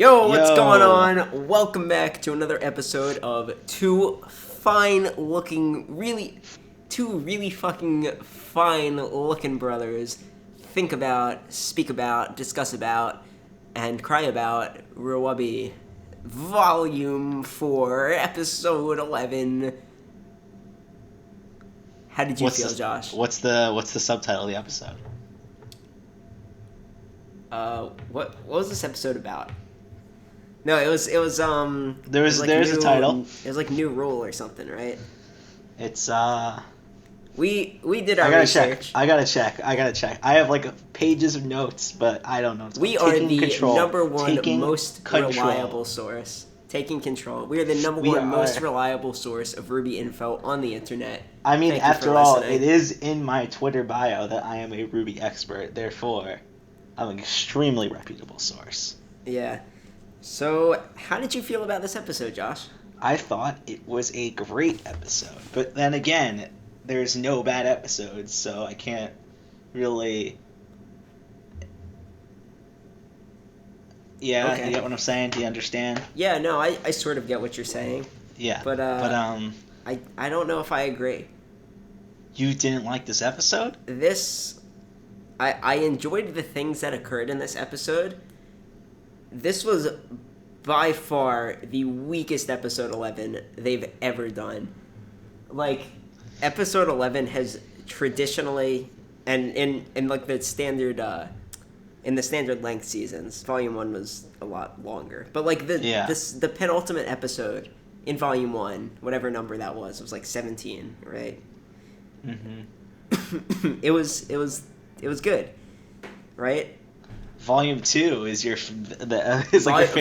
Yo, what's going Yo. on? Welcome back to another episode of two really fucking fine looking brothers think about, speak about, discuss about, and cry about RWBY Volume 4, Episode 11. How did you feel, Josh? What's the subtitle of the episode? What was this episode about? No, there's There's new, a title. It was like New Rule or something, right? It's We did our research. I gotta check. I have like pages of notes, but I don't know. We are the number one most reliable source. Taking control. We are the number one most reliable source of RWBY info on the internet. I mean, after all, it is in my Twitter bio that I am a RWBY expert. Therefore, I'm an extremely reputable source. Yeah. So, how did you feel about this episode, Josh? I thought it was a great episode, but then again, there's no bad episodes, so I can't really. Yeah, okay. You get what I'm saying? Do you understand? Yeah, no, I sort of get what you're saying. Yeah, but I don't know if I agree. You didn't like this episode? I enjoyed the things that occurred in this episode. This was by far the weakest episode 11 they've ever done. Like, episode 11 has traditionally, and in like the standard in the standard length seasons, volume 1 was a lot longer. But like the penultimate episode in volume 1, whatever number that was like 17, right? Mhm. It was good, right? Volume 2 is your favorite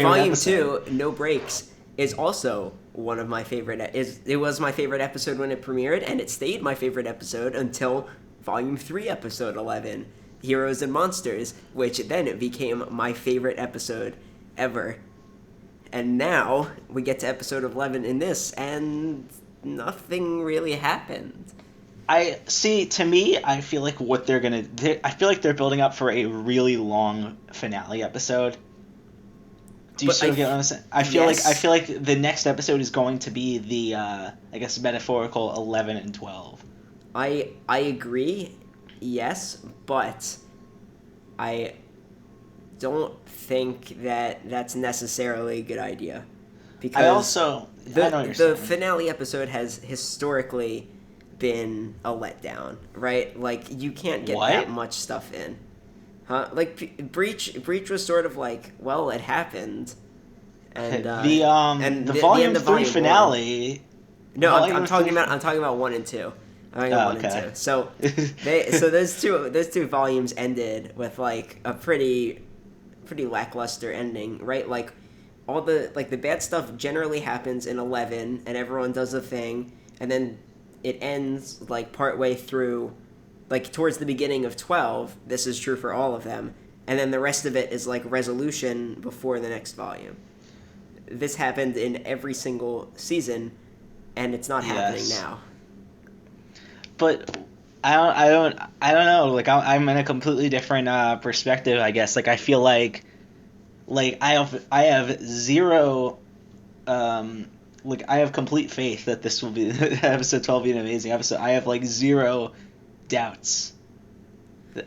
Volume episode. 2, No Breaks, is also one of my favorite. It was my favorite episode when it premiered, and it stayed my favorite episode until Volume 3, Episode 11, Heroes and Monsters, which then it became my favorite episode ever. And now we get to Episode 11 in this, and nothing really happened. To me, I feel like I feel like they're building up for a really long finale episode. Do you still get what I'm saying? I feel like the next episode is going to be the I guess metaphorical 11 and 12. I agree, yes, but I don't think that that's necessarily a good idea. Because the finale episode has historically been a letdown, right? Like, you can't get that much stuff in. Huh? Like, Breach was sort of like, well, it happened. And the volume 3 finale. No, I'm talking about 1 and 2. And 2. So those two volumes ended with like a pretty lackluster ending, right? Like, all the bad stuff generally happens in 11 and everyone does a thing, and then it ends like partway through, like towards the beginning of 12. This is true for all of them, and then the rest of it is like resolution before the next volume. This happened in every single season, and it's not happening now. But I don't know. Like, I'm in a completely different perspective, I guess. Like, I feel like I have zero. Like, I have complete faith that this will be episode 12 be an amazing episode. I have like zero doubts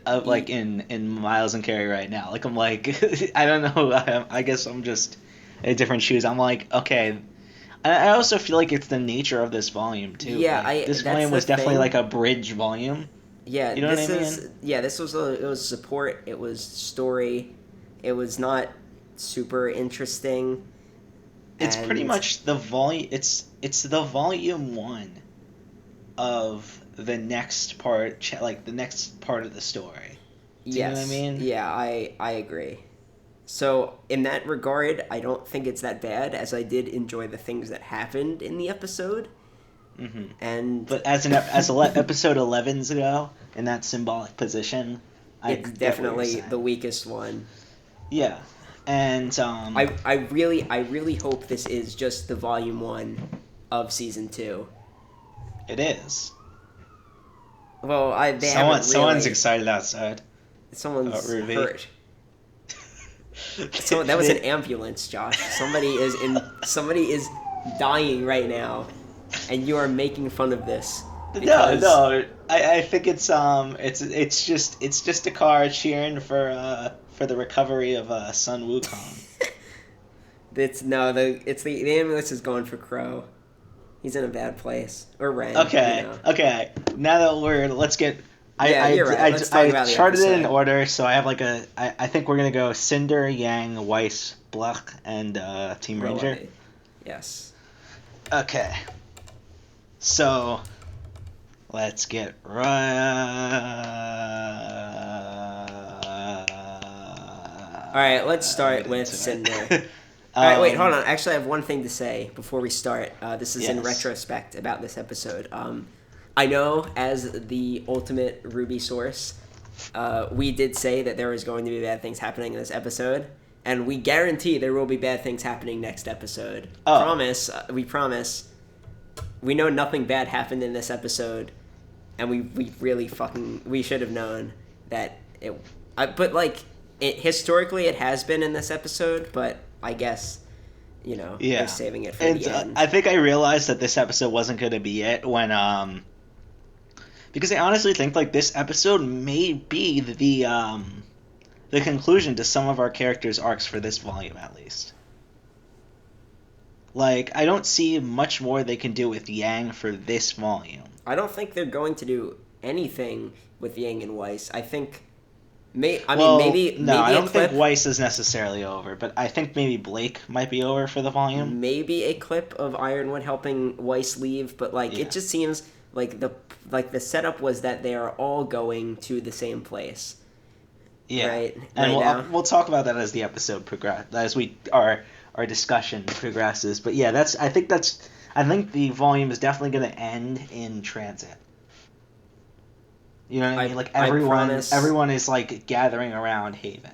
of like in Miles and Carrie right now. Like, I'm like I don't know. I guess I'm just in different shoes. I'm like, okay. I also feel like it's the nature of this volume too. Yeah, like, this volume was definitely like a bridge volume. Yeah, you know what I mean? Yeah, it was support. It was story. It was not super interesting. It's pretty much the volume. It's the volume 1 of the next part, like the next part of the story. Do you know what I mean? Yeah, I agree. So in that regard, I don't think it's that bad, as I did enjoy the things that happened in the episode. Mm-hmm. But as episode 11's ago, in that symbolic position, it's definitely the weakest one. Yeah. And I really hope this is just the volume 1 of season 2. It is. Well, someone's excited outside. Someone's hurt. So that was an ambulance, Josh. Somebody is dying right now, and you are making fun of this. No. I think it's just a car cheering for the recovery of Sun Wukong. The ambulance is going for Crow. He's in a bad place. Or Ren. Okay. Okay. Now that let's get. You're right. Let's talk about the charted it in episode. order, so I have I think we're gonna go Cinder, Yang, Weiss, Block, and Team Ranger. Yes. Okay. So, let's get right. All right, let's start with Cinder. All right, wait, hold on. Actually, I have one thing to say before we start. This is in retrospect about this episode. I know, as the ultimate RWBY source, we did say that there was going to be bad things happening in this episode, and we guarantee there will be bad things happening next episode. We promise. We know nothing bad happened in this episode, and we really we should have known that it. Historically, it has been in this episode, but I guess, they're saving it for the end. I think I realized that this episode wasn't going to be it when because I honestly think this episode may be the conclusion to some of our characters' arcs for this volume, at least. I don't see much more they can do with Yang for this volume. I don't think they're going to do anything with Yang and Weiss. I think maybe I don't think Weiss is necessarily over, but I think maybe Blake might be over for the volume. Maybe a clip of Ironwood helping Weiss leave, but it just seems like the setup was that they are all going to the same place. Yeah, right. And we'll talk about that as the episode as our discussion progresses. But yeah, I think the volume is definitely going to end in transit. You know what I mean? Everyone is gathering around Haven.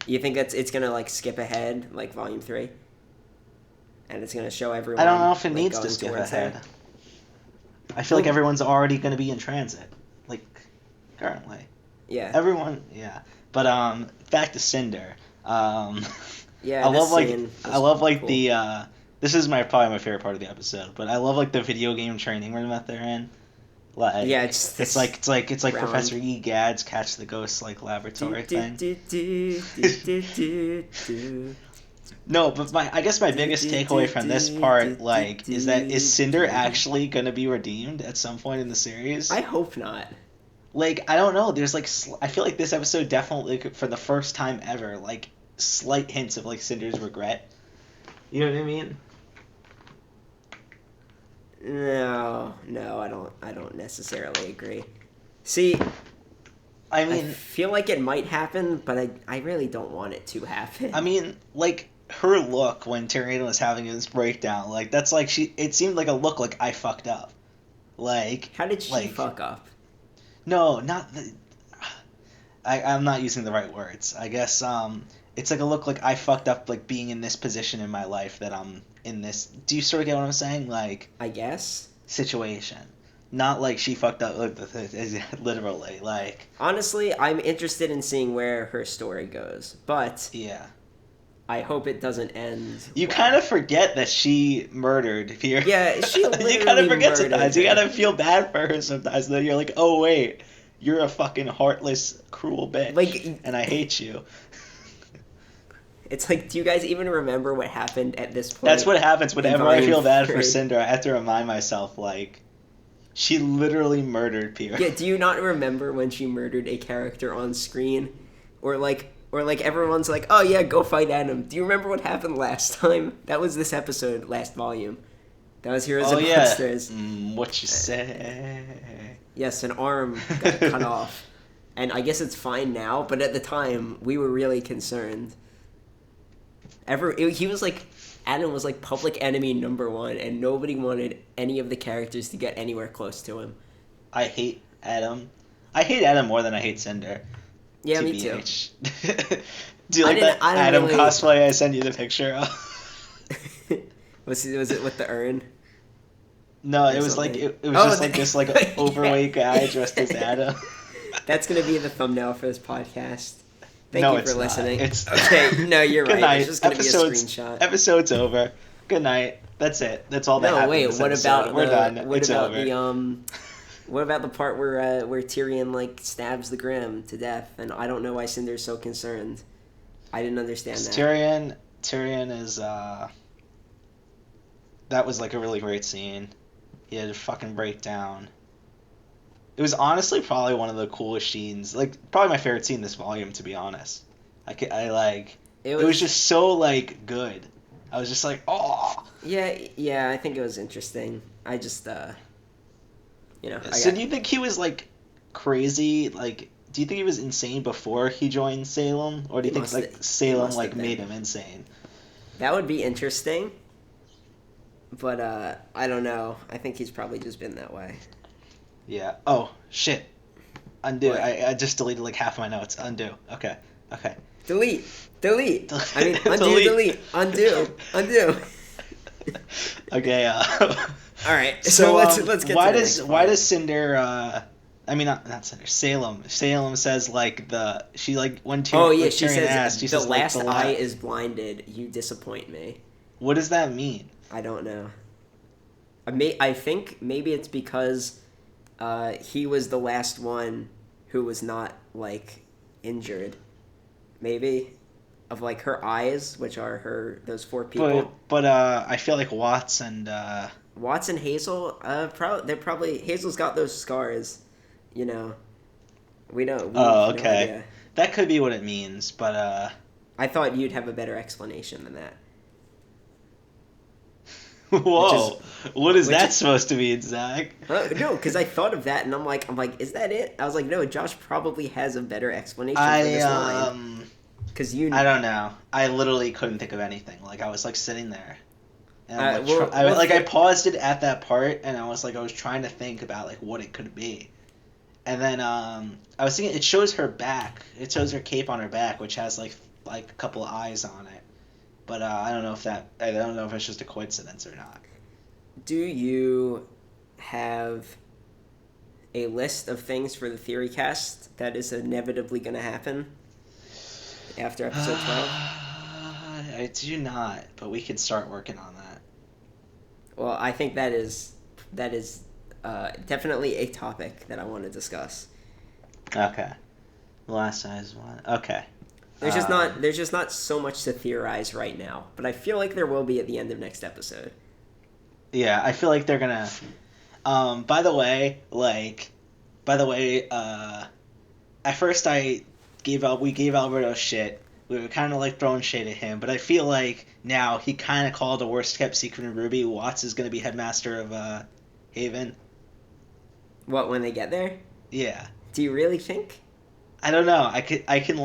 You think it's gonna skip ahead volume 3, and it's gonna show everyone? I don't know if it needs to skip ahead. There. I feel like everyone's already gonna be in transit, currently. Yeah. Everyone, yeah. But back to Cinder. Yeah. I love cool. This is probably my favorite part of the episode, but I love the video game training room that they're in. It's like Professor Egad's Catch the Ghost laboratory thing. No, but I guess my biggest takeaway from this part is Cinder actually gonna be redeemed at some point in the series? I hope not. I don't know. There's I feel like this episode definitely, for the first time ever, slight hints of Cinder's regret. You know what I mean? No, I don't necessarily agree. See, I feel like it might happen, but I really don't want it to happen. I mean, her look when Tyrion was having his breakdown, that's it seemed like a look I fucked up. How did she fuck up? No, not the. I'm not using the right words. I guess it's a look I fucked up being in this position in my life that I'm in this. Do you sort of get what I'm saying? I guess. Situation. Not she fucked up literally. Honestly, I'm interested in seeing where her story goes, but yeah, I hope it doesn't end. You kind of forget that she murdered Pierre. Yeah, she literally you kind of forget sometimes. Her. You gotta feel bad for her sometimes. And then you're oh wait, you're a fucking heartless, cruel bitch, and I hate you. It's do you guys even remember what happened at this point? That's what happens whenever I feel bad for Cinder. I have to remind myself, she literally murdered Pierre. Yeah, do you not remember when she murdered a character on screen? Or everyone's oh yeah, go fight Adam. Do you remember what happened last time? That was this episode, last volume. That was Heroes and Monsters. What you say? Yes, an arm got cut off. And I guess it's fine now, but at the time, we were really concerned. He was Adam was public enemy number 1, and nobody wanted any of the characters to get anywhere close to him. I hate Adam. I hate Adam more than I hate Cinder. Yeah, me too. Do you like that Adam cosplay I sent you the picture of? Was it with the urn? No, it was this overweight guy dressed as Adam. That's gonna be the thumbnail for this podcast. Thank you it's for listening. Not. It's okay. No, you're Good right. night. It's just gonna be a screenshot. Episode's over. Good night. That's it. That's all that happened. No, wait. This What episode. about We're done. What It's about over. the What about the part where Tyrion like stabs the Grim to death, and I don't know why Cinder's so concerned. I didn't understand that. Tyrion is that was like a really great scene. He had a fucking breakdown. It was honestly probably one of the coolest scenes, like probably my favorite scene in this volume, to be honest. It was just so like good. I was just like, oh. Yeah, I think it was interesting. I just So do you think he was like crazy? Like, do you think he was insane before he joined Salem, or do you think like Salem like made him insane? That would be interesting. But I don't know. I think he's probably just been that way. Yeah. Oh shit. Undo. I just deleted like half my notes. Undo. Okay. Delete. I mean, undo. Okay. All right. So let's get. Why does Cinder? I mean, not Cinder. Salem. Salem says like she when Tyrion. Oh yeah, she says the says, last eye is blinded. You disappoint me. What does that mean? I don't know. I think maybe it's because he was the last one who was not like injured. Maybe of like her eyes, which are those 4 people. But I feel like Watts and Hazel. They're probably Hazel's got those scars. You know, we don't. Oh, okay. No, that could be what it means, but I thought you'd have a better explanation than that. Whoa! What is that supposed to mean, Zach? No, because I thought of that, and I'm like, is that it? I was like, no, Josh probably has a better explanation for this line. Because I don't know. I literally couldn't think of anything. Like I was like sitting there, and I paused it at that part, and I was trying to think about like what it could be, and then I was thinking it shows her back. It shows her cape on her back, which has like a couple of eyes on it. But I don't know if it's just a coincidence or not. Do you have a list of things for the theory cast that is inevitably going to happen after episode 12? I do not, but we can start working on that. Well, I think that is definitely a topic that I want to discuss. Okay. Last size one. Okay. There's just not so much to theorize right now, but I feel like there will be at the end of next episode. Yeah, I feel like they're gonna. By the way, at first we gave Alberto shit. We were kind of like throwing shade at him, but I feel like now he kind of called the worst kept secret in RWBY. Watts is gonna be headmaster of Haven. What, when they get there? Yeah. Do you really think? I don't know. I can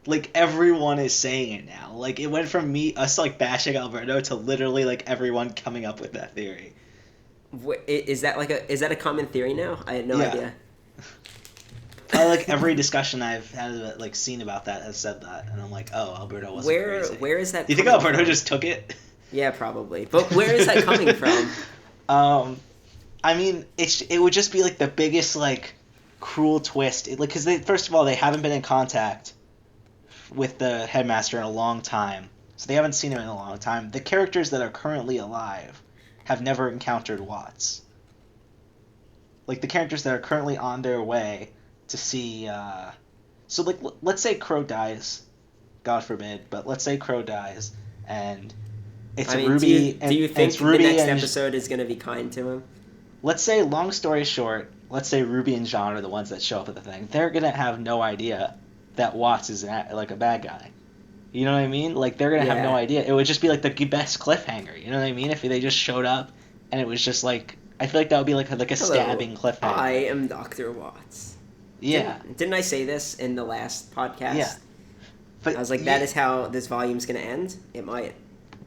like everyone is saying it now. Like it went from us like bashing Alberto to literally like everyone coming up with that theory. Is that a common theory now? I had no idea. Like every discussion I've had like seen about that has said that, and I'm like, oh, Alberto wasn't crazy. Where is that? Do you think Alberto just took it? Yeah, probably. But where is that coming from? I mean, it would just be like the biggest like cruel twist. Because first of all, they haven't been in contact with the headmaster in a long time, so they haven't seen him in a long time. The characters that are currently alive have never encountered Watts. Like the characters that are currently on their way to see. So like, let's say Crow dies, God forbid, but let's say Crow dies, and it's RWBY. Do you think the next episode is going to be kind to him? Let's say, long story short, let's say RWBY and John are the ones that show up at the thing. They're gonna have no idea that Watts is like a bad guy. You know what I mean? Like they're gonna have no idea. It would just be like the best cliffhanger. You know what I mean? If they just showed up and it was just like, I feel like that would be like a stabbing cliffhanger. I am Dr. Watts. Yeah. Didn't I say this in the last podcast? Yeah. But I was like, that is how this volume's gonna end? It might.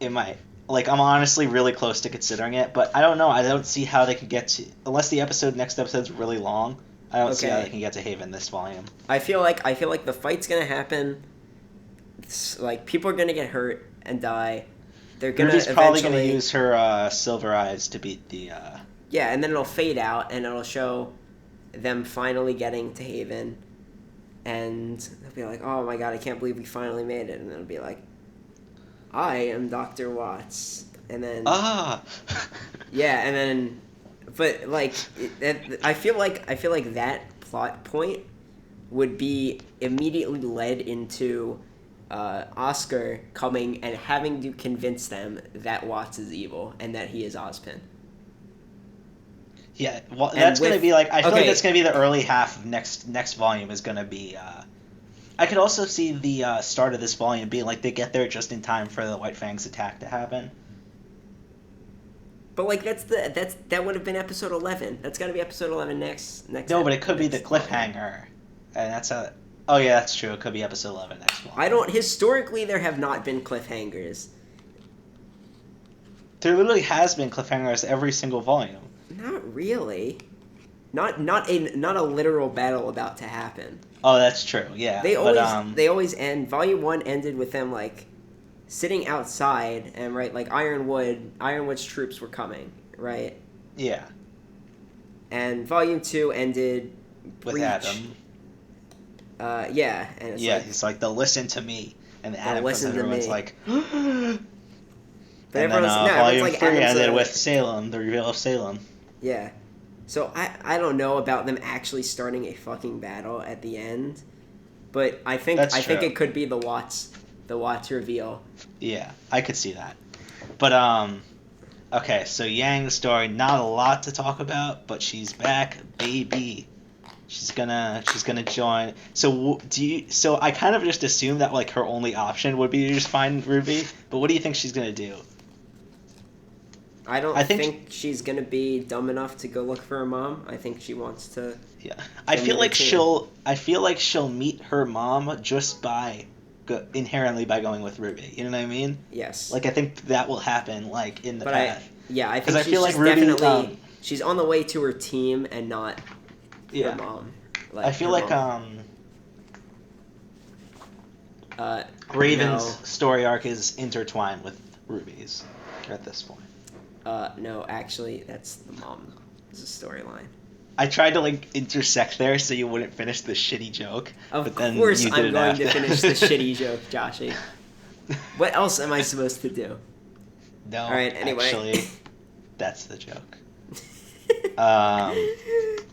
It might. Like, I'm honestly really close to considering it, but I don't know. I don't see how they could get to... Unless the next episode's really long, I don't see how they can get to Haven this volume. I feel like the fight's gonna happen. Like, people are gonna get hurt and die. They're gonna RWBY's probably gonna use her silver eyes to beat the... Yeah, and then it'll fade out, and it'll show them finally getting to Haven. and they'll be like, "Oh my god, I can't believe we finally made it," and then it'll be like, "I am Dr. Watts," and then yeah, and then, but like, I feel like that plot point would be immediately led into Oscar coming and having to convince them that Watts is evil and that he is Ozpin. Yeah, well, that's going to be like, I feel like that's going to be the early half of next volume is going to be, I could also see the start of this volume being like they get there just in time for the White Fang's attack to happen. But like that would have been episode 11. That's got to be episode 11 next. No, but it could be the cliffhanger, and that's a. Oh yeah, that's true. It could be episode 11 next one. Historically, there have not been cliffhangers. There literally has been cliffhangers every single volume. Not really. Not a literal battle about to happen. Oh, that's true. Yeah. They always end. Volume 1 ended with them like sitting outside and right like Ironwood's troops were coming, right? Yeah. And Volume 2 ended with Adam. Yeah, and it's he's like, they'll listen to me, and Adam comes and everyone's like, but and then Volume 3 ended with Salem, the reveal of Salem. Yeah, so I don't know about them actually starting a fucking battle at the end, but I think it could be the Watts reveal. Yeah, I could see that, but okay, so Yang's story, not a lot to talk about, but she's back, baby. She's gonna join. So So I kind of just assumed that like her only option would be to just find Ruby. But what do you think she's gonna do? I think she's gonna be dumb enough to go look for her mom. I think she wants to. Yeah, I feel like she'll meet her mom just inherently by going with Ruby. You know what I mean? Yes. Like I think that will happen like in the path. I think she's definitely she's on the way to her team and not. Yeah, mom. I feel like Raven's story arc is intertwined with Ruby's at this point. No, actually, that's the mom's storyline. I tried to like intersect there so you wouldn't finish the shitty joke. Of course, I'm going to finish the shitty joke, Joshy. What else am I supposed to do? No. All right. Anyway, actually, that's the joke.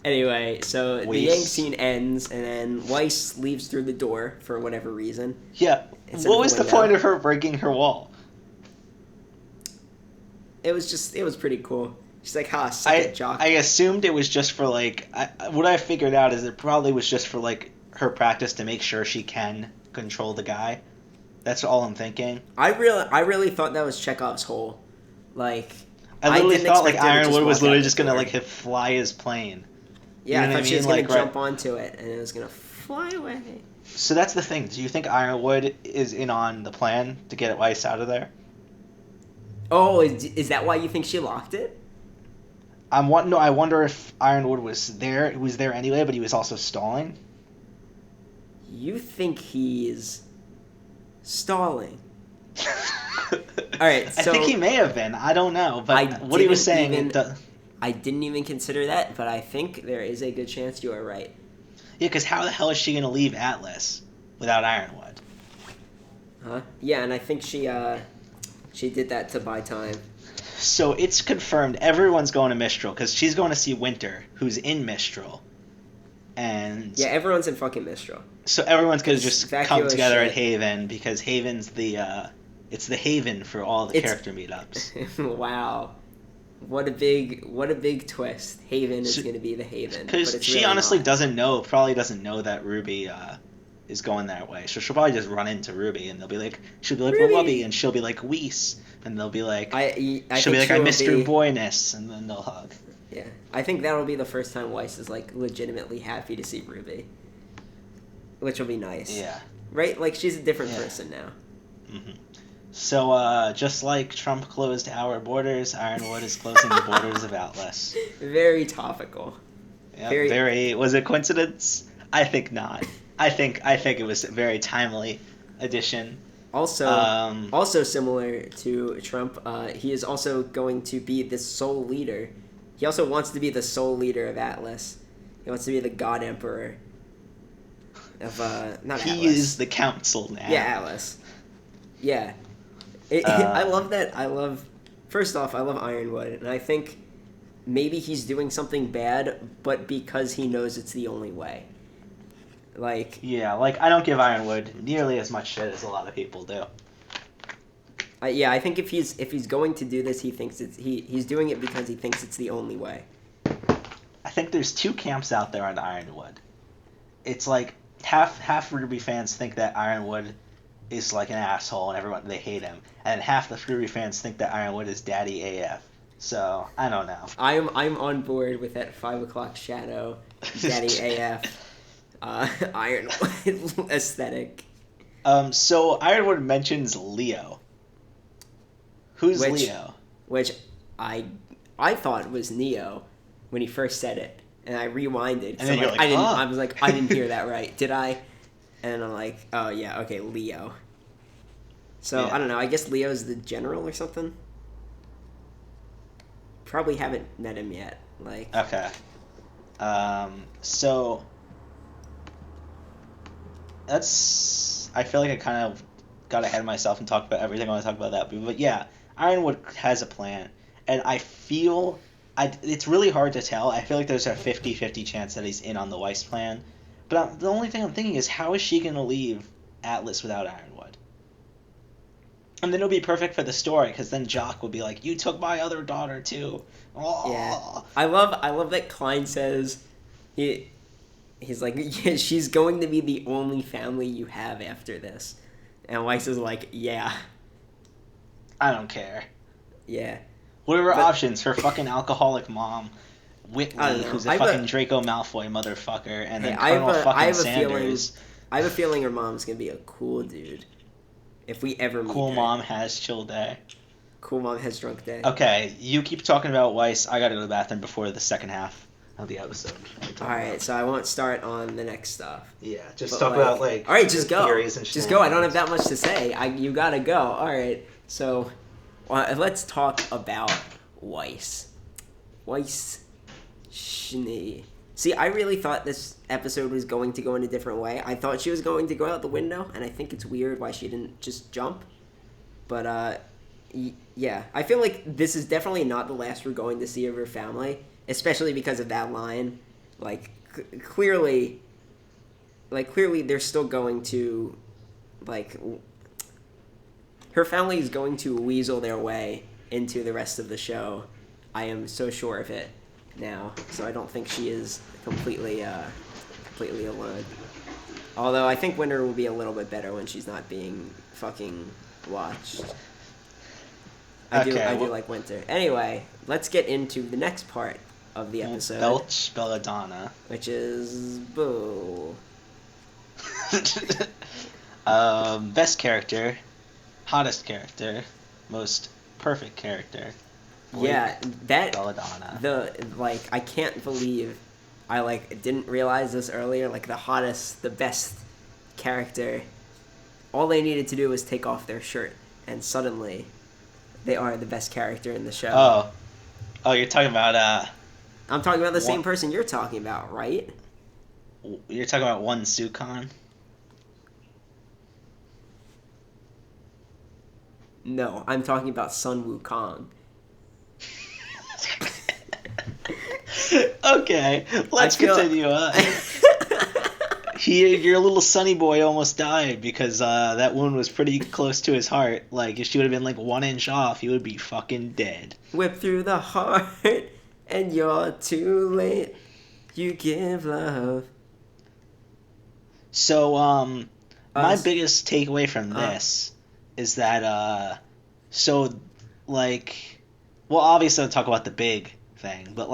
Anyway, so Weiss. the Yang scene ends, and then Weiss leaves through the door for whatever reason. Yeah. What was the point of her breaking her wall? It was pretty cool. She's like, "Ha, suck it, jock." I assumed it was just for like, what I figured out is it probably was just for like her practice to make sure she can control the guy. That's all I'm thinking. I really thought that was Chekhov's hole, like. I literally thought like Ironwood was literally just gonna like fly his plane. Yeah, I thought she was gonna jump onto it and it was gonna fly away. So that's the thing. Do you think Ironwood is in on the plan to get Weiss out of there? Oh, is that why you think she locked it? I wonder if Ironwood was there. He was there anyway, but he was also stalling. You think he's stalling? All right, so I think he may have been. I don't know, but what he was saying. I didn't even consider that, but I think there is a good chance you are right. Yeah, because how the hell is she going to leave Atlas without Ironwood? Huh? Yeah, and I think she did that to buy time. So it's confirmed everyone's going to Mistral because she's going to see Winter, who's in Mistral. And yeah, everyone's in fucking Mistral. So everyone's going to just come together at Haven because Haven's it's the haven for all the character meetups. Wow. What a big twist. Haven is going to be the haven. Because she really honestly probably doesn't know that Ruby is going that way. So she'll probably just run into Ruby and she'll be like, Ruby, and she'll be like, Weiss. And they'll be like, she'll be like, I missed your boyness. And then they'll hug. Yeah. I think that'll be the first time Weiss is like legitimately happy to see Ruby. Which will be nice. Yeah. Right? Like she's a different person now. Mm-hmm. So, just like Trump closed our borders, Ironwood is closing the borders of Atlas. Very topical. Yeah, very. Was it coincidence? I think not. I think it was a very timely addition. Also similar to Trump, he is also going to be the sole leader. He also wants to be the sole leader of Atlas. He wants to be the God Emperor. of not he Atlas. is the council now. Yeah, Atlas. Yeah. I love that. First off, I love Ironwood, and I think maybe he's doing something bad, but because he knows it's the only way. Like, yeah, like I don't give Ironwood nearly as much shit as a lot of people do. Yeah, I think if he's going to do this, he thinks he's doing it because he thinks it's the only way. I think there's two camps out there on Ironwood. It's like half RWBY fans think that Ironwood is like an asshole and they hate him, and half the RWBY fans think that Ironwood is daddy AF. So I don't know. I'm on board with that 5 o'clock shadow, daddy AF, Ironwood aesthetic. So Ironwood mentions Leo. Who's Leo? Which I thought was Neo when he first said it, and I rewinded. And then you're like, I was like, I didn't hear that right, did I? And I'm like, oh yeah, okay, Leo. So yeah. I don't know. I guess Leo's the general or something. Probably haven't met him yet. Like. Okay. So that's. I feel like I kind of got ahead of myself and talked about everything I want to talk about that. But yeah, Ironwood has a plan, and I feel it's really hard to tell. I feel like there's a 50-50 chance that he's in on the Weiss plan. But the only thing I'm thinking is, how is she going to leave Atlas without Ironwood? And then it'll be perfect for the story, because then Jock will be like, you took my other daughter too. Oh. Yeah. I love that Klein says he's like, yeah, she's going to be the only family you have after this. And Weiss is like, yeah. I don't care. Yeah. What are her options? Her fucking alcoholic mom, Whitley, who's a fucking Draco Malfoy motherfucker, and then Colonel fucking Sanders. I have a feeling her mom's gonna be a cool dude. If we ever meet Cool her. mom has chill day. Cool mom has drunk day. Okay, you keep talking about Weiss. I gotta go to the bathroom before the second half of the episode. Alright, so I won't start on the next stuff. Yeah, just talk about alright, just go. And just go. I don't have that much to say. You gotta go. Alright, so let's talk about Weiss. Weiss Schnee. See, I really thought this episode was going to go in a different way. I thought she was going to go out the window, and I think it's weird why she didn't just jump. But, yeah. I feel like this is definitely not the last we're going to see of her family, especially because of that line. Like, clearly they're still going to, her family is going to weasel their way into the rest of the show. I am so sure of it now, so I don't think she is completely alone. Although I think Winter will be a little bit better when she's not being fucking watched. I do like Winter. Anyway, let's get into the next part of the episode. Belch Belladonna. Which is Boo. Best character, hottest character, most perfect character. Yeah, that Belladonna. I can't believe I didn't realize this earlier. The best character, all they needed to do was take off their shirt, and suddenly they are the best character in the show. Oh, you're talking about I'm talking about the same person you're talking about, right? You're talking about one Sukon? No, I'm talking about Sun Wukong. Okay, let's continue on. Your little Sunny boy almost died because that wound was pretty close to his heart. If she would have been 1 inch off, he would be fucking dead. Whip through the heart, and you're too late. You give love. So, my biggest takeaway from this is that, well, obviously I'll talk about the big thing, but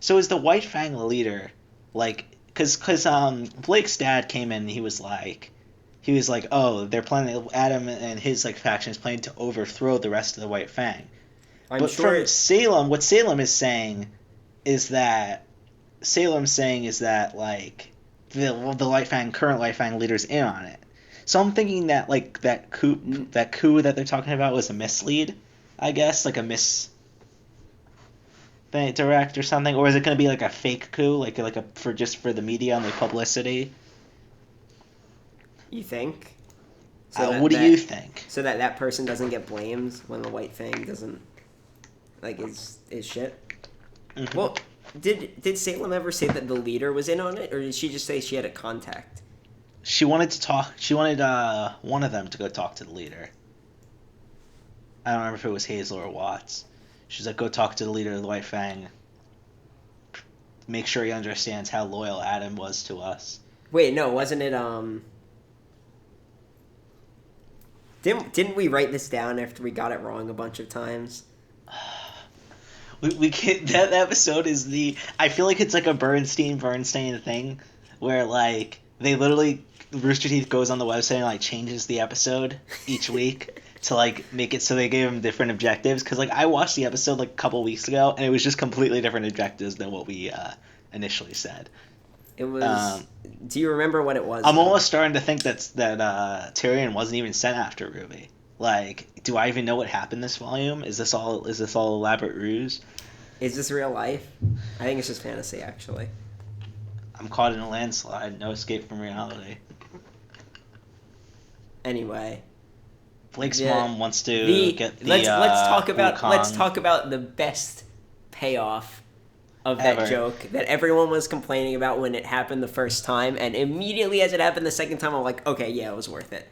so is the White Fang the leader? Because Blake's dad came in and he was like, oh, they're planning, Adam and his faction is planning to overthrow the rest of the White Fang. From Salem, what Salem is saying is that the White Fang, current White Fang leader's in on it. So I'm thinking that that coup that they're talking about was a mislead, I guess, a misdirect or something, or is it going to be a fake coup, for the media and the publicity? You think? What do you think? So that person doesn't get blamed when the White Fang doesn't, like, is shit? Mm-hmm. Well, did Salem ever say that the leader was in on it, or did she just say she had a contact? She wanted to talk. She wanted one of them to go talk to the leader. I don't remember if it was Hazel or Watts. She's like, go talk to the leader of the White Fang. Make sure he understands how loyal Adam was to us. Wait, no, wasn't it, Didn't we write this down after we got it wrong a bunch of times? We can't, that episode is I feel like it's like a Bernstein thing, where, like, they literally, Rooster Teeth goes on the website and, like, changes the episode each week to, like, make it so they gave him different objectives. Because, like, I watched the episode, like, a couple weeks ago, and it was just completely different objectives than what we initially said. It was. Do you remember what it was? I'm almost starting to think that Tyrion wasn't even sent after RWBY. Like, do I even know what happened this volume? Is this all elaborate ruse? Is this real life? I think it's just fantasy, actually. I'm caught in a landslide. No escape from reality. Anyway, Blake's mom wants to get the let's talk about the best payoff of that joke that everyone was complaining about when it happened the first time, and immediately as it happened the second time, I'm like, okay, yeah, it was worth it.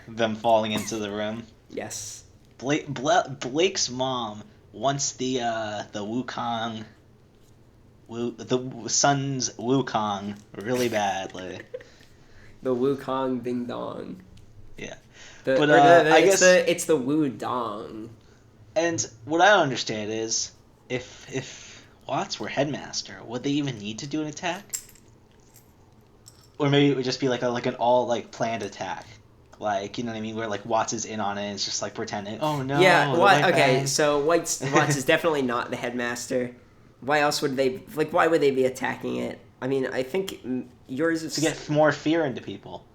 Them falling into the room. Yes. Blake's mom wants the Wukong, the son's Wukong really badly. The Wukong ding dong. Yeah. I guess it's the Wu Dong. And what I don't understand is, if Watts were headmaster, would they even need to do an attack? Or maybe it would just be like an all, like, planned attack. Like, you know what I mean? Where, like, Watts is in on it and it's just, like, pretending, oh no. Yeah, okay, so Watts is definitely not the headmaster. Why else would they, like, why would they be attacking it? I mean, I think yours is... To get more fear into people.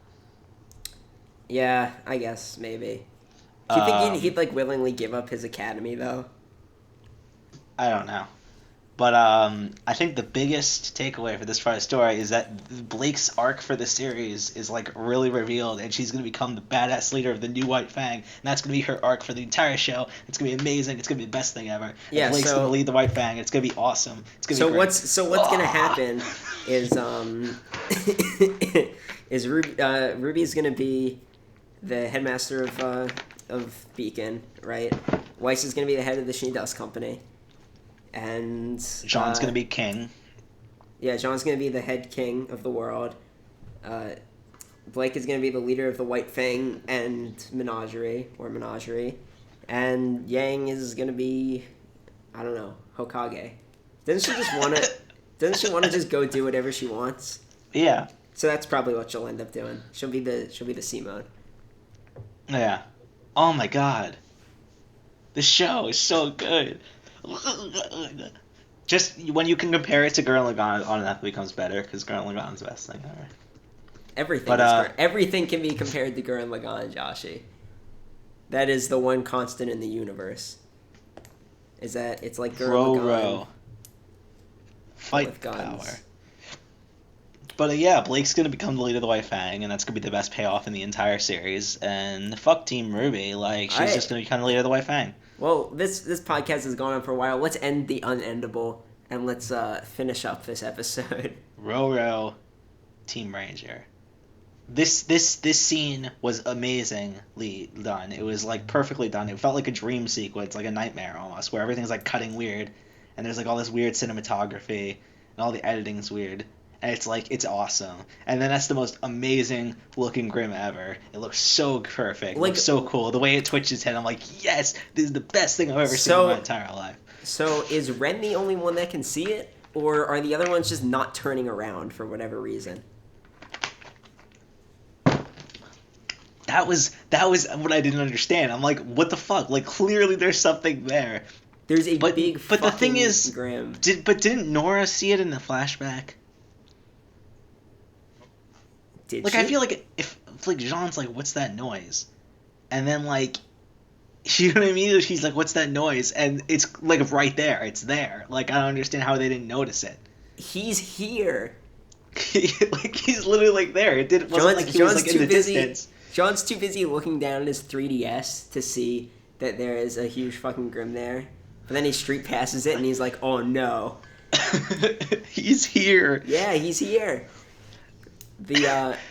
Yeah, I guess, maybe. Do you think he'd, like, willingly give up his academy, though? I don't know. But I think the biggest takeaway for this part of the story is that Blake's arc for the series is, like, really revealed, and she's going to become the badass leader of the new White Fang, and that's going to be her arc for the entire show. It's going to be amazing. It's going to be the best thing ever. Yeah, and Blake's going to lead the White Fang. It's going to be awesome. It's going to be great. What's going to happen is is Ruby's going to be the headmaster of Beacon, right? Weiss is going to be the head of the Sheen Dust Company. And John's going to be king. Yeah, John's going to be the head king of the world. Blake is going to be the leader of the White Fang and Menagerie. And Yang is going to be, I don't know, Hokage. Doesn't she want to just go do whatever she wants? Yeah. So that's probably what she'll end up doing. She'll be the C mode. Yeah. Oh my god. This show is so good. Just when you can compare it to Gurren Lagann, it automatically becomes better because Gurren Lagann's the best thing ever. Everything can be compared to Gurren Lagann, Joshi. That is the one constant in the universe. Is that it's like Gurren Lagann. Fight with power. But yeah, Blake's gonna become the leader of the White Fang, and that's gonna be the best payoff in the entire series. And fuck Team RWBY, like she's just gonna become the leader of the White Fang. Well, this podcast has gone on for a while. Let's end the unendable and let's finish up this episode. Row, Team Ranger. This scene was amazingly done. It was like perfectly done. It felt like a dream sequence, like a nightmare almost, where everything's like cutting weird, and there's like all this weird cinematography, and all the editing's weird. And it's like, it's awesome. And then that's the most amazing looking Grimm ever. It looks so perfect. It looks so cool. The way it twitches its head, I'm like, yes, this is the best thing I've ever seen in my entire life. So is Ren the only one that can see it? Or are the other ones just not turning around for whatever reason? That was what I didn't understand. I'm like, what the fuck? Like, clearly there's something there. There's a big But the thing is, Grimm. Didn't Nora see it in the flashback? Did like she? I feel like if like Jean's like, what's that noise? And then like, you know what I mean? She's like, what's that noise? And it's like right there. It's there. Like I don't understand how they didn't notice it. He's here. Like he's literally like there. Wasn't like he was like in the distance. John's too busy looking down at his 3DS to see that there is a huge fucking Grim there. But then he street passes it and he's like, oh no. He's here. Yeah, he's here.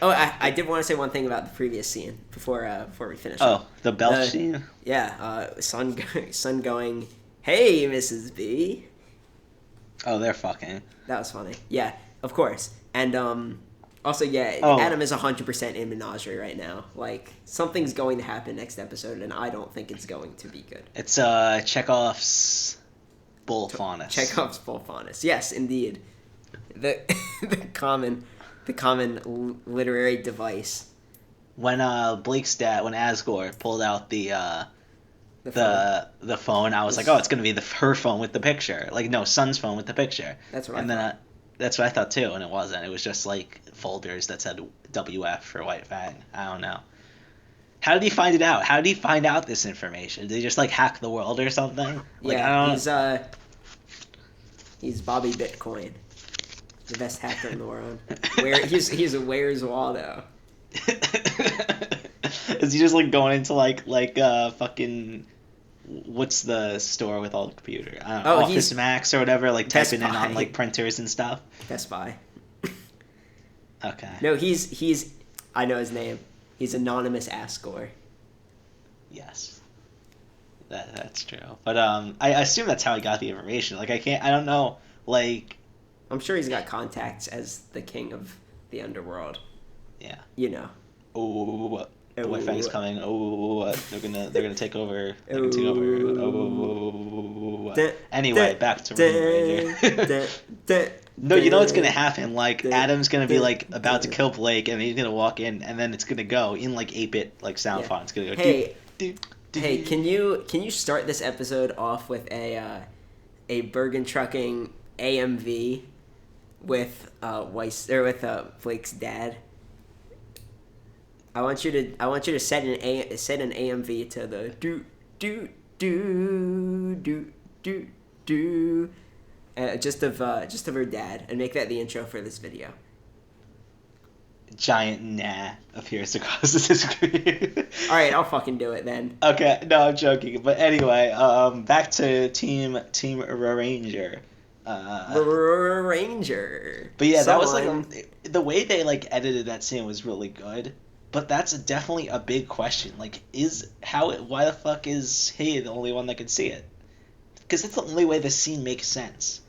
I did want to say one thing about the previous scene before we finish. Oh, the belch scene? Yeah, son going, hey, Mrs. B. Oh, they're fucking. That was funny. Yeah, of course. And also, yeah, Adam is 100% in menagerie right now. Like, something's going to happen next episode, and I don't think it's going to be good. It's Chekhov's bull faunus. Chekhov's bull faunus. Yes, indeed. The common literary device. When Blake's dad, when Asgore pulled out the phone, I was like, oh, it's gonna be her phone with the picture. Like, no, Son's phone with the picture. That's what. And then that's what I thought too, and it wasn't. It was just like folders that said WF for White Fang. I don't know. How did he find it out? How did he find out this information? Did he just like hack the world or something? Like, yeah, he's Bobby Bitcoin. The best hacker in the world. He's a Where's Waldo. Is he just like going into like fucking what's the store with all the computer? I don't know, Office Max or whatever, like typing in on like printers and stuff. Best Buy. Okay. No, he's I know his name. He's Anonymous Asgore. Yes. That's true. But I assume that's how he got the information. Like I don't know, like I'm sure he's got contacts as the king of the underworld. Yeah. You know. Oh, the White Fang's coming. Oh, they're gonna take over. They're gonna take over. Oh. Anyway, back to Ranger. No, you know what's gonna happen? Like Adam's gonna be like about to kill Blake, and he's gonna walk in, and then it's gonna go in like 8-bit like sound font. It's gonna go. Hey, can you start this episode off with a Bergen Trucking AMV with Weiss or with Blake's dad? I want you to set an AMV to the do do do do do do just of her dad, and make that the intro for this video. Giant nah appears across the screen. All right, I'll fucking do it then. Okay, no, I'm joking. But anyway, back to Team Ranger. Ranger. But yeah, that was like the way they like edited that scene was really good. But that's definitely a big question. Like, why the fuck is he the only one that can see it? Because that's the only way the scene makes sense.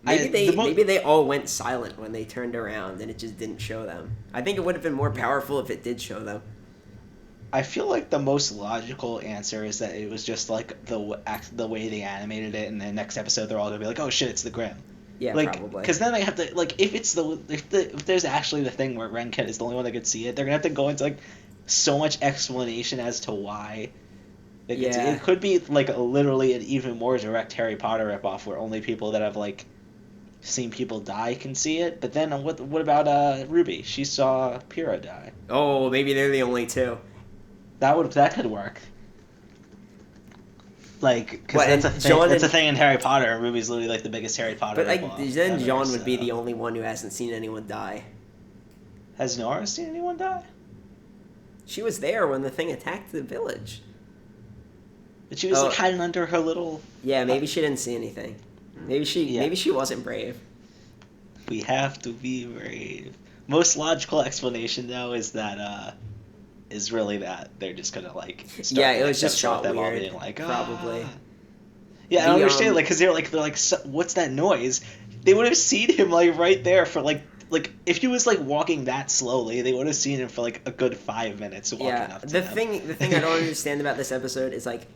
Maybe they all went silent when they turned around and it just didn't show them. I think it would have been more powerful if it did show them. I feel like the most logical answer is that it was just like the way they animated it, and the next episode they're all gonna be like, oh shit, it's the Grimm. Yeah, like, probably. Because then they have to like if there's actually the thing where Renken is the only one that could see it, they're gonna have to go into like so much explanation as to why. They could see it. It could be like literally an even more direct Harry Potter ripoff where only people that have like seen people die can see it. But then what about RWBY? She saw Pyrrha die. Oh, maybe they're the only two. That could work. Like, because that's a thing. That's a thing in Harry Potter. RWBY's literally like the biggest Harry Potter. But like, then John would be the only one who hasn't seen anyone die. Has Nora seen anyone die? She was there when the thing attacked the village. But she was like hiding under her little. Yeah, maybe she didn't see anything. Maybe she wasn't brave. We have to be brave. Most logical explanation though is that is really that they're just gonna like start it was just shot them weird, all being like probably. Yeah, I don't understand like because they're like what's that noise? They would have seen him like right there for like if he was like walking that slowly, they would have seen him for like a good 5 minutes walking up to the thing I don't understand about this episode is like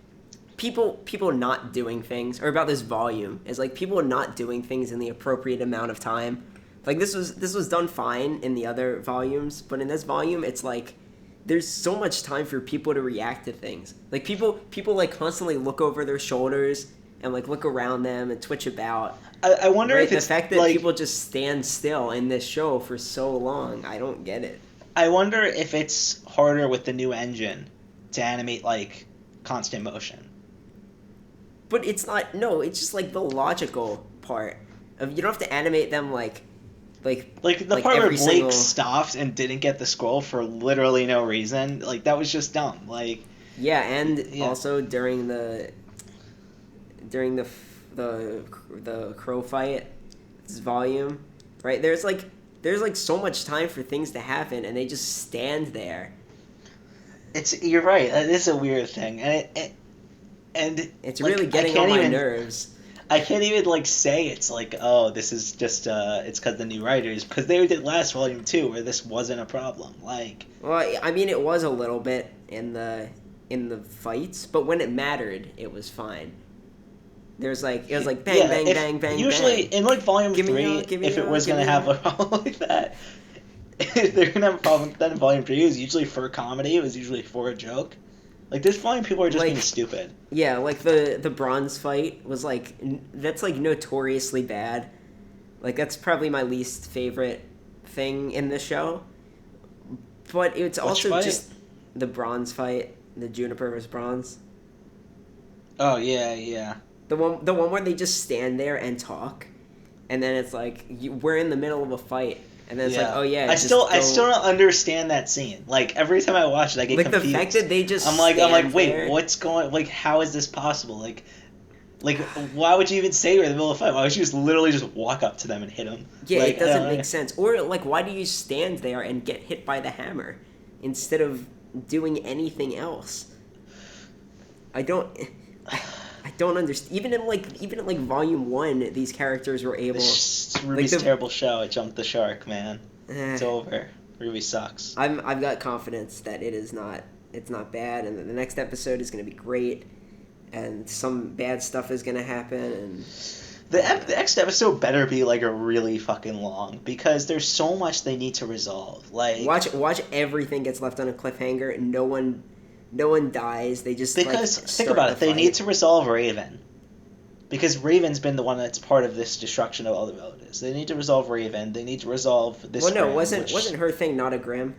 people not doing things, or about this volume is like people not doing things in the appropriate amount of time. Like this was done fine in the other volumes, but in this volume it's like there's so much time for people to react to things. Like people like constantly look over their shoulders and like look around them and twitch about. I wonder if it's the fact that like, people just stand still in this show for so long. I don't get it. I wonder if it's harder with the new engine to animate like constant motion. But it's not. No, it's just like the logical part of you don't have to animate them like Like the like part where every Blake single stopped and didn't get the scroll for literally no reason, like that was just dumb. Like yeah, and yeah. also during the crow fight volume, right? There's so much time for things to happen, and they just stand there. You're right. That is a weird thing, and It's like really getting on my nerves. I can't even like say it's like, oh, this is just it's because the new writers, because they did last volume too where this wasn't a problem. Like, Well, I mean, it was a little bit in the fights, but when it mattered, it was fine. It was like bang, yeah, bang, bang, bang, usually bang. in like volume Give me 3, all, give me if it all, was give gonna me have all. a problem like that, if they're gonna have a problem with that in volume 3, it was usually for comedy. It was usually for a joke. Like this volume, people are just being stupid. Yeah, like the bronze fight was that's notoriously bad. Like that's probably my least favorite thing in the show. But it's also fight? just the bronze fight, the Juniper versus Bronze. Oh yeah, yeah. The one where they just stand there and talk, and then it's like we're in the middle of a fight, and then it's like, oh yeah, I still don't understand that scene. Like every time I watch it, I get confused. The fact that they just I'm like, wait, there. what's going? Like, how is this possible? Like, why would you even say you're in the middle of a fight? Why would you just literally just walk up to them and hit them? Yeah, like, it doesn't make sense. Or like, why do you stand there and get hit by the hammer instead of doing anything else? I don't understand. Even in volume 1, these characters were able. RWBY's terrible show. It jumped the shark, man. It's over. RWBY sucks. I've got confidence that it's not bad, and the next episode is going to be great, and some bad stuff is going to happen, and the next episode better be like a really fucking long, because there's so much they need to resolve. Like watch everything gets left on a cliffhanger, and no one dies. They just because think about it. They need to resolve Raven, because Raven's been the one that's part of this destruction of all the villages. They need to resolve Raven. They need to resolve this. Well, no, wasn't her thing not a Grimm?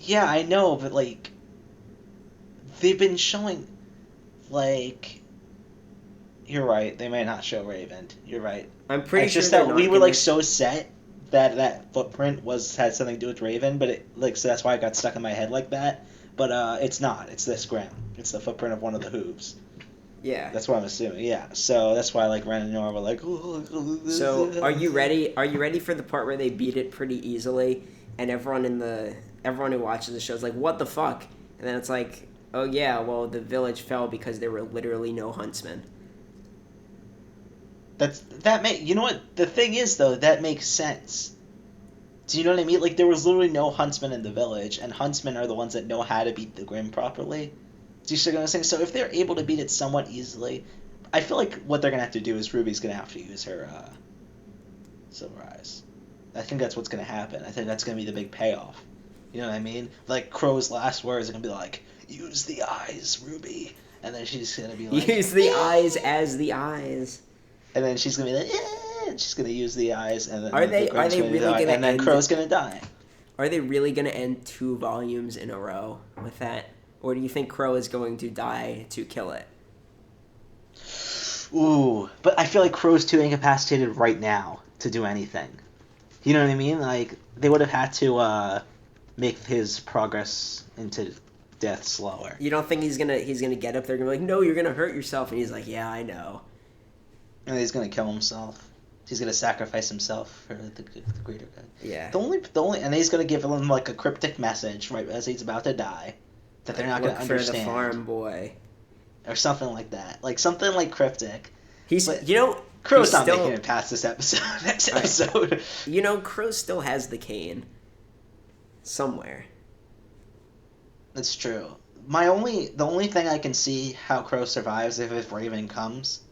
Yeah, I know, but like they've been showing, like. You're right. They may not show Raven. You're right. I'm pretty sure just that we were so set that footprint had something to do with Raven, but so that's why it got stuck in my head like that. But it's not. It's this Grimm. It's the footprint of one of the hooves. Yeah. That's what I'm assuming. Yeah. So that's why Ren and Nora were like. So are you ready? Are you ready for the part where they beat it pretty easily, and everyone who watches the show is like, "What the fuck?" And then it's like, "Oh yeah, well the village fell because there were literally no huntsmen." You know what the thing is though, that makes sense. Do you know what I mean? Like there was literally no huntsmen in the village, and huntsmen are the ones that know how to beat the Grimm properly. Do you see what I'm saying? So if they're able to beat it somewhat easily, I feel like what they're gonna have to do is RWBY's gonna have to use her Silver Eyes. I think that's what's gonna happen. I think that's gonna be the big payoff. You know what I mean? Like Crow's last words are gonna be like, "Use the eyes, RWBY," and then she's gonna be like, "Use the eyes as the eyes." And then she's gonna be like, and she's gonna use the eyes, and then are they really gonna and then Crow's gonna die. Are they really gonna end 2 volumes in a row with that, or do you think Crow is going to die to kill it? Ooh, but I feel like Crow's too incapacitated right now to do anything. You know what I mean? Like they would have had to make his progress into death slower. You don't think he's gonna get up there and be like, "No, you're gonna hurt yourself," and he's like, "Yeah, I know." And he's gonna kill himself. He's gonna sacrifice himself for the greater good. Yeah. The only, and he's gonna give him like a cryptic message right as he's about to die, that they're not gonna understand. For the farm boy. Or something like that, like something like cryptic. Crow's not making it past this episode. Next episode. Crow still has the cane. Somewhere. That's true. The only thing I can see how Crow survives if Raven comes.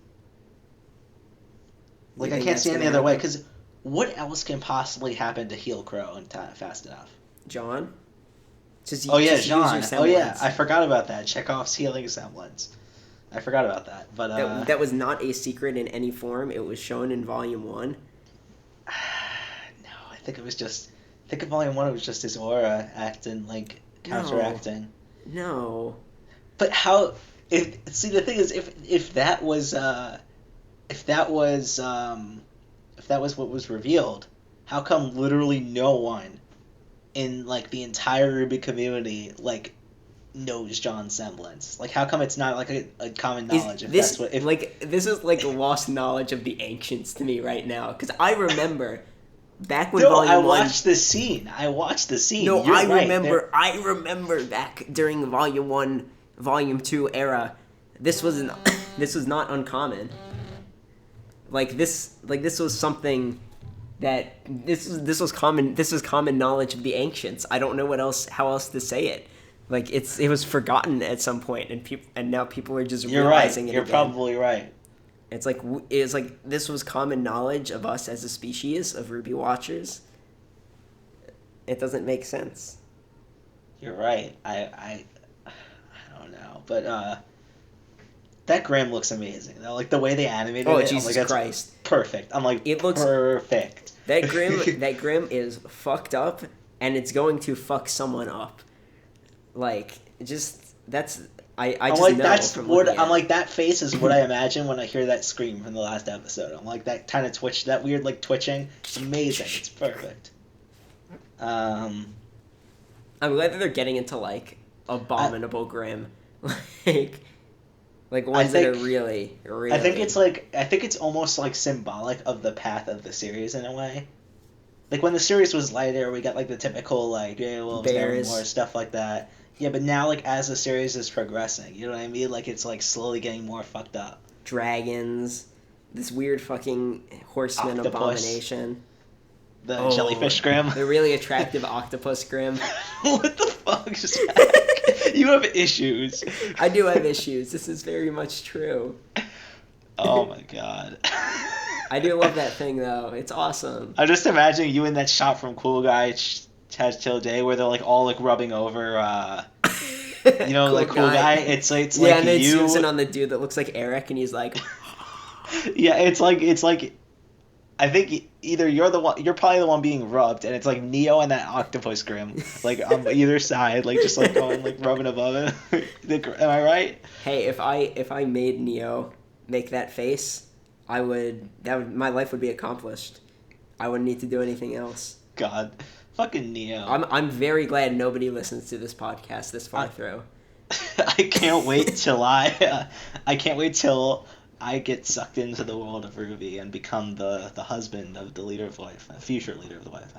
Like, I can't see any other way, because what else can possibly happen to heal Crow in time fast enough? John? John. Oh, yeah, I forgot about that. Chekhov's healing semblance. I forgot about that. But that was not a secret in any form. It was shown in Volume 1. No, I think it was just... I think in Volume 1 it was just his aura acting, like, counteracting. No. But how... See, the thing is, if that was if that was what was revealed, how come literally no one in like the entire RWBY community like knows John's semblance? Like, how come it's not like a common knowledge? This is like lost knowledge of the ancients to me right now, because I remember back when I watched the scene. No, You're I right. I remember back during Volume 1, Volume 2 era, this was not uncommon. This was something that this was common knowledge of the ancients. I don't know how else to say it. Like, it was forgotten at some point, and now people are just realizing it. You're probably right. It's like this was common knowledge of us as a species of RWBY watchers. It doesn't make sense. You're right. I don't know, but that Grimm looks amazing though. Like the way they animated it. Oh, Jesus Christ! Perfect. I'm like, it looks perfect. That Grimm is fucked up, and it's going to fuck someone up. Like, just that's I I'm just like, know that's from what looking I'm at like. That face is what I imagine when I hear that scream from the last episode. I'm like, that kind of twitch, that weird like twitching. It's amazing. It's perfect. I'm glad that they're getting into like abominable Grimm, like ones that are really. I think it's almost like symbolic of the path of the series in a way. Like when the series was lighter, we got like the typical like wolves, bears, more stuff like that. Yeah, but now like as the series is progressing, you know what I mean? Like it's like slowly getting more fucked up. Dragons, this weird fucking horseman abomination. The jellyfish Grimm. The really attractive octopus Grimm. What the fuck, Zack? You have issues. I do have issues. This is very much true. Oh my god. I do love that thing though. It's awesome. I'm just imagining you in that shot from Cool Guy Chaz Chill Day where they're like all like rubbing over you know, cool like Cool Guy. It's yeah, like and then zooms in on the dude that looks like Eric, and he's like yeah, it's like I think either you're probably the one being rubbed, and it's like Neo and that octopus Grimm, like on either side, like just like going like rubbing above it. Am I right? Hey, if I made Neo make that face, my life would be accomplished. I wouldn't need to do anything else. God, fucking Neo. I'm very glad nobody listens to this podcast this far through. I can't wait till I get sucked into the world of RWBY and become the husband of the leader of the future leader of the Weiss.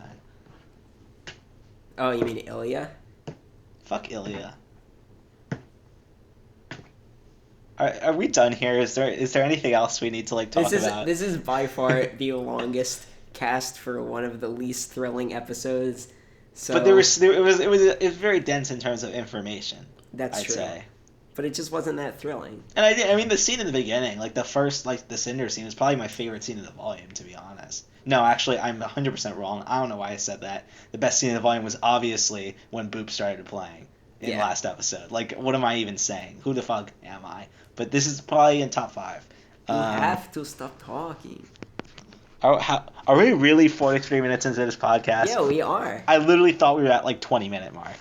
Oh, you mean Ilya? Fuck Ilya. Are we done here? Is there anything else we need to like talk about? This is by far the longest cast for one of the least thrilling episodes. So, but it was very dense in terms of information. That's I'd true. say. But it just wasn't that thrilling. And I mean the scene in the beginning, like the first like the Cinder scene, is probably my favorite scene in the volume, to be honest. No, actually, I'm 100% wrong. I don't know why I said that. The best scene in the volume was obviously when Boop started playing in last episode. Like, what am I even saying? Who the fuck am I? But this is probably in top 5. You have to stop talking. Are we really 43 minutes into this podcast? Yeah, we are. I literally thought we were at like 20-minute mark.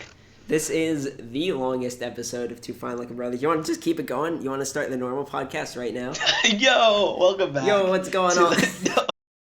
This is the longest episode of Two Fine Like a Brother. You want to just keep it going? You want to start the normal podcast right now? Yo, welcome back. Yo, what's going on?